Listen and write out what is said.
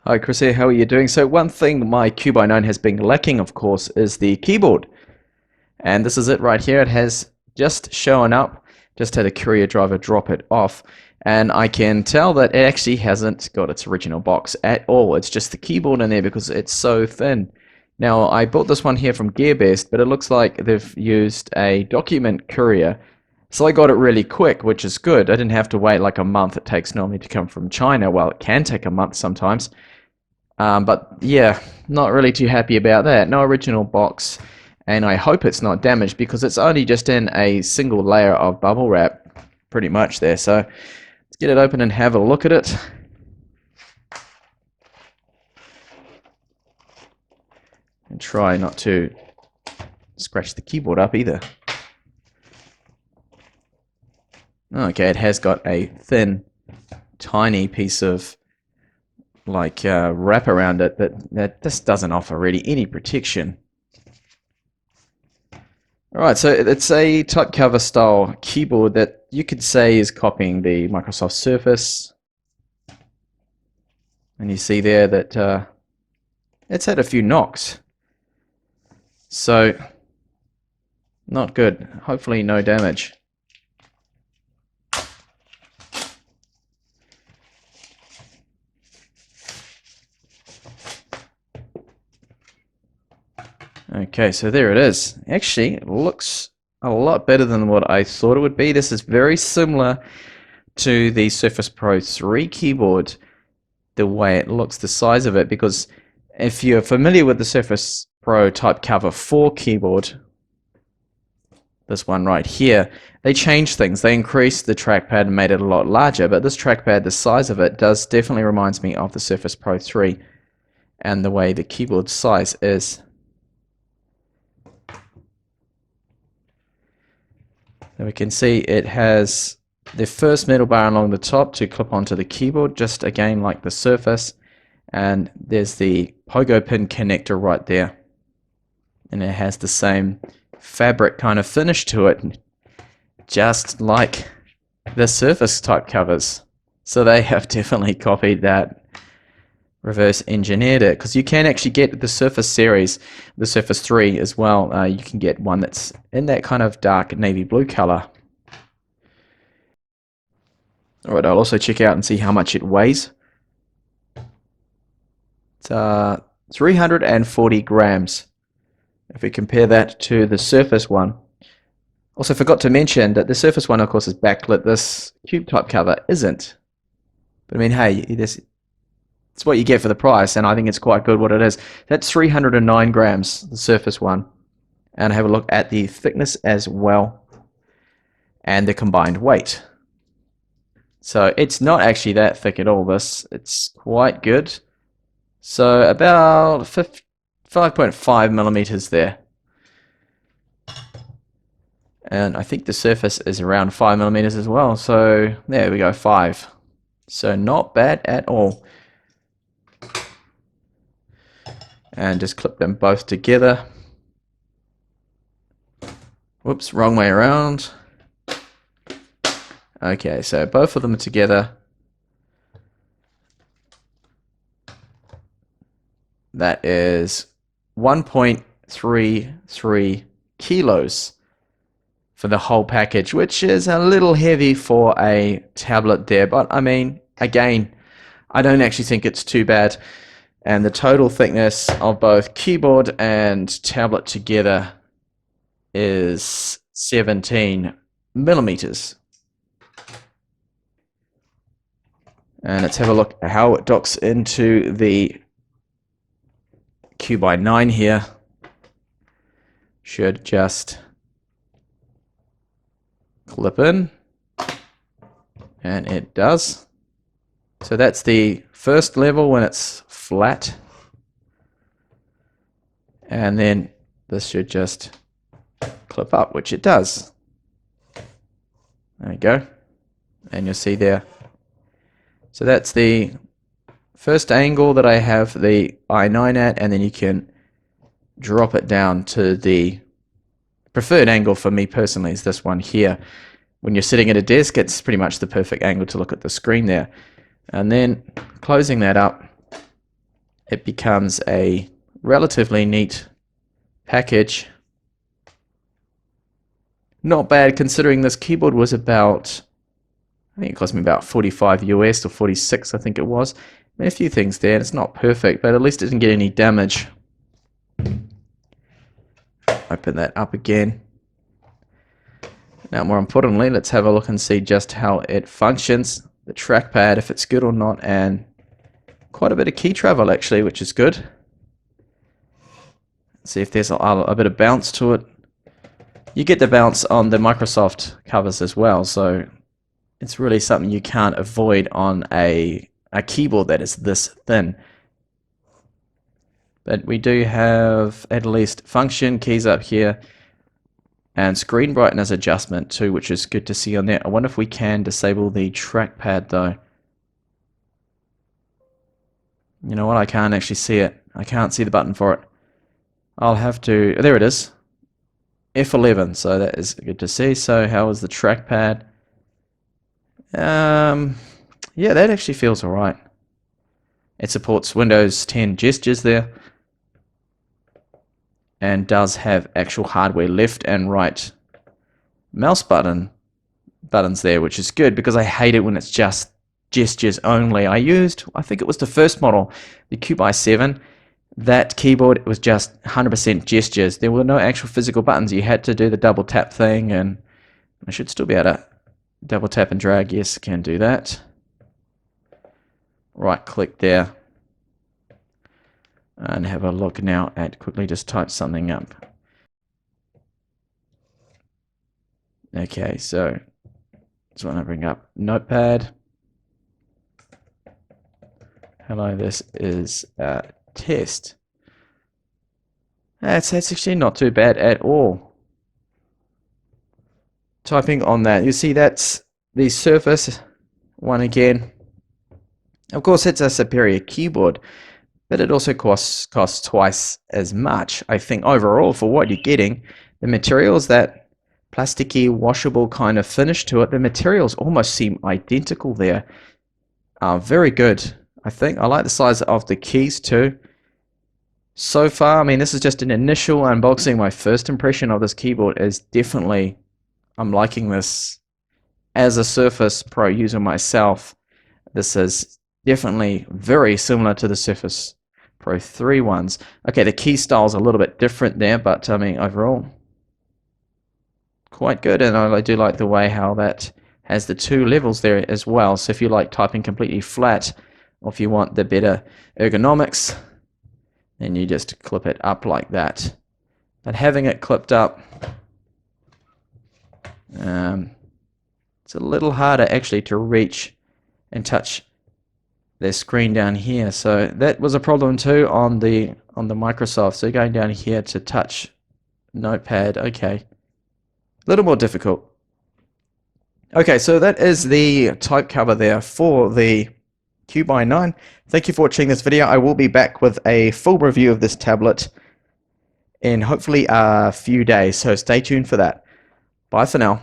Hi Chris here, how are you doing? So one thing my Cube i9 has been lacking, of course, is the keyboard. And this is it right here. It has just shown up, just had a courier driver drop it off. And I can tell that it actually hasn't got its original box at all. It's just the keyboard in there because it's so thin. Now, I bought this one here from GearBest, but it looks like they've used a document courier. So I got it really quick, which is good. I didn't have to wait like a month it takes normally to come from China. Well, it can take a month sometimes. But yeah, not really too happy about that. No original box, and I hope it's not damaged because it's only just in a single layer of bubble wrap, pretty much there. So let's get it open and have a look at it. And try not to scratch the keyboard up either. Okay, it has got a thin, tiny piece of wrap around it that just doesn't offer really any protection. Alright, so it's a type cover style keyboard that you could say is copying the Microsoft Surface. And you see there that it's had a few knocks. So, not good. Hopefully no damage. Okay, so there it is. Actually, it looks a lot better than what I thought it would be. This is very similar to the Surface Pro 3 keyboard, the way it looks, the size of it, because if you're familiar with the Surface Pro Type Cover 4 keyboard, this one right here, they changed things. They increased the trackpad and made it a lot larger, but this trackpad, the size of it, does definitely reminds me of the Surface Pro 3 and the way the keyboard size is. And we can see it has the first metal bar along the top to clip onto the keyboard, just again like the Surface. And there's the pogo pin connector right there. And it has the same fabric kind of finish to it, just like the Surface type covers. So they have definitely copied that, reverse engineered it, because you can actually get the Surface series, the Surface 3 as well. You can get one that's in that kind of dark navy blue color. Alright, I'll also check out and see how much it weighs. It's 340 grams. If we compare that to the Surface one. Also forgot to mention that the Surface one, of course, is backlit. This Cube type cover isn't. But I mean, hey, it's what you get for the price, and I think it's quite good what it is. That's 309 grams, the Surface one. And have a look at the thickness as well, and the combined weight. So it's not actually that thick at all, this. It's quite good. So about 5.5 millimeters there. And I think the Surface is around 5 millimeters as well. So there we go, 5. So not bad at all. And just clip them both together. Whoops, wrong way around. Okay, so both of them are together. That is 1.33 kilos for the whole package, which is a little heavy for a tablet there. But I mean, again, I don't actually think it's too bad. And the total thickness of both keyboard and tablet together is 17 millimeters. And let's have a look at how it docks into the Cube i9 here. Should just clip in. And it does. So that's the first level when it's flat. And then this should just clip up, which it does. There we go. And you'll see there. So that's the first angle that I have the i9 at, and then you can drop it down to the preferred angle for me personally is this one here. When you're sitting at a desk, it's pretty much the perfect angle to look at the screen there. And then closing that up, it becomes a relatively neat package. Not bad considering this keyboard was about, I think it cost me about 45 US or 46 I think it was. I mean, a few things there, and it's not perfect, but at least it didn't get any damage. Open that up again. Now more importantly, let's have a look and see just how it functions, the trackpad, if it's good or not, and quite a bit of key travel actually, which is good. See if there's a bit of bounce to it. You get the bounce on the Microsoft covers as well, so it's really something you can't avoid on a keyboard that is this thin. But we do have at least function keys up here and screen brightness adjustment too, which is good to see on there. I wonder if we can disable the trackpad though. You know what, I can't actually see it. I can't see the button for it. I'll have to, there it is. F11, so that is good to see. So how is the trackpad? Yeah, that actually feels alright. It supports Windows 10 gestures there, and does have actual hardware left and right mouse buttons there, which is good because I hate it when it's just gestures only. I think it was the first model, the Cube i7. That keyboard was just 100% gestures. There were no actual physical buttons. You had to do the double tap thing, and I should still be able to double tap and drag. Yes, can do that. Right click there and have a look now at, quickly just type something up. Okay, so just want to bring up Notepad. Hello, this is a test. That's actually not too bad at all. Typing on that, you see that's the Surface one again. Of course, it's a superior keyboard, but it also costs twice as much. I think overall for what you're getting, the materials, that plasticky, washable kind of finish to it, the materials almost seem identical there. Very good. I think I like the size of the keys too. So far, I mean, this is just an initial unboxing. My first impression of this keyboard is definitely, I'm liking this. As a Surface Pro user myself, this is definitely very similar to the Surface Pro 3 ones. Okay, the key style is a little bit different there, but I mean, overall, quite good. And I do like the way how that has the two levels there as well. So if you like typing completely flat, or if you want the better ergonomics, then you just clip it up like that. But having it clipped up, it's a little harder actually to reach and touch the screen down here. So that was a problem too on the Microsoft. So going down here to touch Notepad, okay, a little more difficult. Okay, so that is the type cover there for the Cube i9. Thank you for watching this video. I will be back with a full review of this tablet in hopefully a few days, so stay tuned for that. Bye for now.